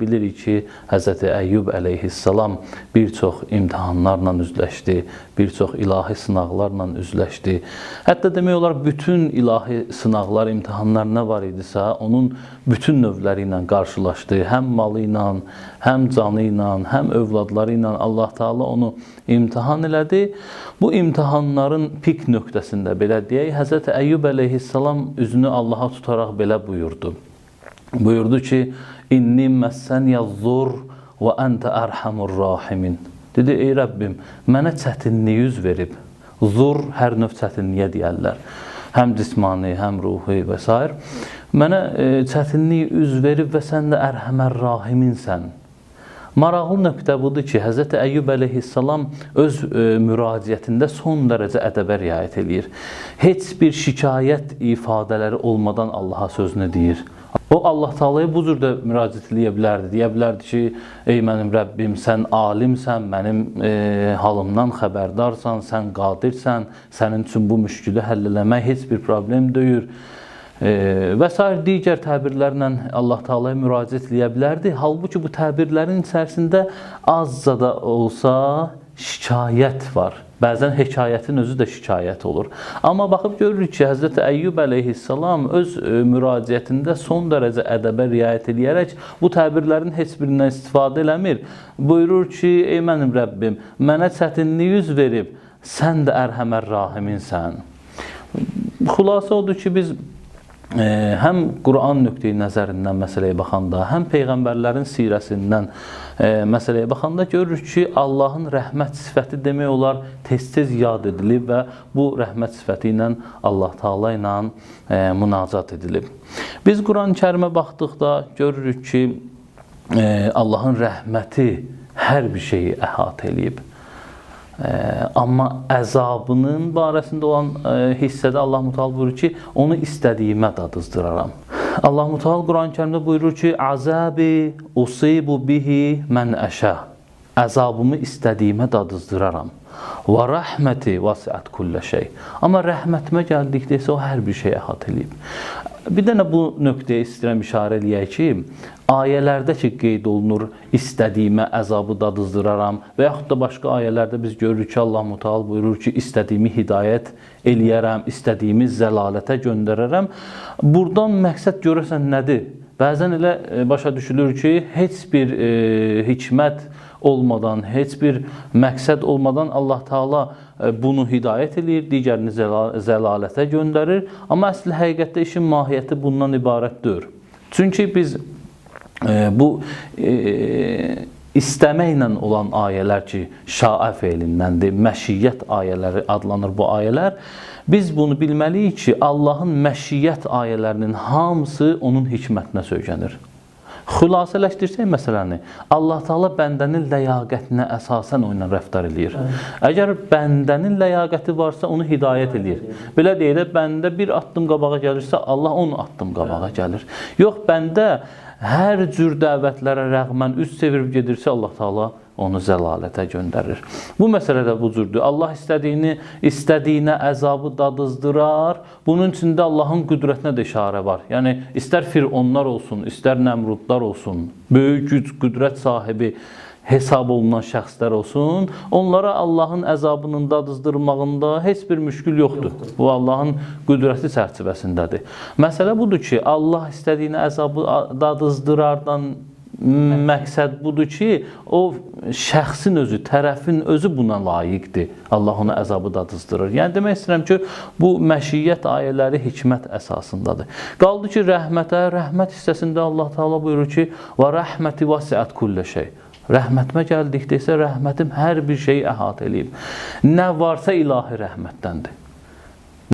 Bilirik ki, Hz. Əyyub əleyhissalam bir çox imtihanlarla üzləşdi, bir çox ilahi sınaqlarla üzləşdi. Hətta demək olar, bütün ilahi sınaqlar, imtihanlar nə var idisə, onun bütün növləri ilə qarşılaşdı. Həm malı ilə, həm canı ilə, həm övladları ilə Allah Teala onu imtihan elədi. Bu imtihanların pik nöqtəsində, belə deyək, Hz. Əyyub əleyhissalam üzünü Allaha tutaraq belə buyurdu. Buyurdu ki, İnni məssəniyyəz-zur və əntə ərhamur rahimin. Dedi, ey Rəbbim, mənə çətinliyi üz verib. Zur hər növ çətinliyə deyərlər. Həm cismani, həm ruhi və s. Mənə çətinliyi üz verib və sən də ərhəmər rahiminsən. Maraqlı nöqtə budur ki, Hz. Əyyub əleyhissalam öz müraciətində son dərəcə ədəbə riayət edir. Heç bir şikayət ifadələri olmadan Allaha sözünü deyir. O, Allah Teala'ya bu cür də müraciət edə bilərdi. Deyə bilərdi ki, ey mənim Rəbbim, sən alimsən, mənim halımdan xəbərdarsan, sən qadirsən, sənin üçün bu müşkülü həll eləmək heç bir problem deyil. Və s. digər təbirlərlə Allah Teala'ya müraciət edə bilərdi. Halbuki bu təbirlərin içərisində azca da olsa şikayət var. Bəzən hekayətin özü də şikayət olur. Amma baxıb görürük ki, Hz. Əyyub əleyhissalam öz müraciətində son dərəcə ədəbə riayət edərək bu təbirlərin heç birindən istifadə eləmir. Buyurur ki, ey mənim Rəbbim, mənə çətinlik üz verib, sən də ərhəmər rahiminsən. Xülasə odur ki, biz həm Quran nöqteyi nəzərindən məsələyə baxanda, həm Peyğəmbərlərin sirəsindən məsələyə baxanda görürük ki, Allahın rəhmət sifəti demək olar tez-tez yad edilib və bu rəhmət sifəti ilə Allah Teala ilə münacat edilib. Biz Quran-ı Kərimə baxdıqda görürük ki, Allahın rəhməti hər bir şeyi əhatə edib. Amma əzabının barəsində olan hissədə Allah Müteal buyurur ki, onu istədiyimə dadızdıraram. Allah Müteal Quran-ı Kərimdə buyurur ki, Əzəbi usibu bihi mən əşə. Əzabımı istədiyimə dadızdıraram. Və rəhməti vəsiət kullə şey. Amma rəhmətimə gəldikdə isə o hər bir şey əhatə edib. Bir dənə bu nöqtəyə istəyirəm işarə eləyək ki, ayələrdə ki, qeyd olunur, istədiyimə əzabı dadızdıraram və yaxud da başqa ayələrdə biz görürük ki, Allah Müteal buyurur ki, istədiyimi hidayət eləyərəm, istədiyimi zəlalətə göndərərəm. Buradan məqsəd görəsən nədir? Bəzən elə başa düşülür ki, heç bir hikmət olmadan, heç bir məqsəd olmadan Allah Teala bunu hidayət edir, digərini zəlalətə göndərir. Amma əsl həqiqətdə işin mahiyyəti bundan ibarətdir. Çünki biz bu istəməklə olan ayələr ki, şaə feilindəndir, məşiyyət ayələri adlanır bu ayələr. Biz bunu bilməliyik ki, Allahın məşiyyət ayələrinin hamısı onun hikmətinə söykənir. Xülasələşdirsək məsələni, Allah Teala bəndənin ləyaqətinə əsasən o ilə rəftar edir. Əgər bəndənin ləyaqəti varsa, onu hidayət edir. Belə deyək də, bəndə bir addım qabağa gəlirsə, Allah 10 addım qabağa gəlir. Yox, bəndə hər cür dəvətlərə rəğmən üst çevirib gedirsə, Allah Teala onu zəlalətə göndərir. Bu məsələ də bu cürdür. Allah istədiyinə əzabı dadızdırar. Bunun içində Allahın qüdrətinə də işarə var. Yəni, istər Fironlar olsun, istər Nəmrudlar olsun, böyük güc, qüdrət sahibi hesab olunan şəxslər olsun, onlara Allahın əzabının dadızdırmağında heç bir müşkül yoxdur. Bu, Allahın qüdrəti çərçivəsindədir. Məsələ budur ki, Allah istədiyinə əzabı dadızdırardan məqsəd budur ki, o şəxsin özü, tərəfin özü buna layiqdir. Allah ona əzabı dadızdırır. Yəni, demək istəyirəm ki, bu məşiyyət ayələri hikmət əsasındadır. Qaldı ki, rəhmət hissəsində Allah Teala buyurur ki, və rəhməti vəsiət kullə şey. Rəhmətimə gəldikdə isə rəhmətim hər bir şeyi əhatə edib. Nə varsa ilahi rəhmətdəndir.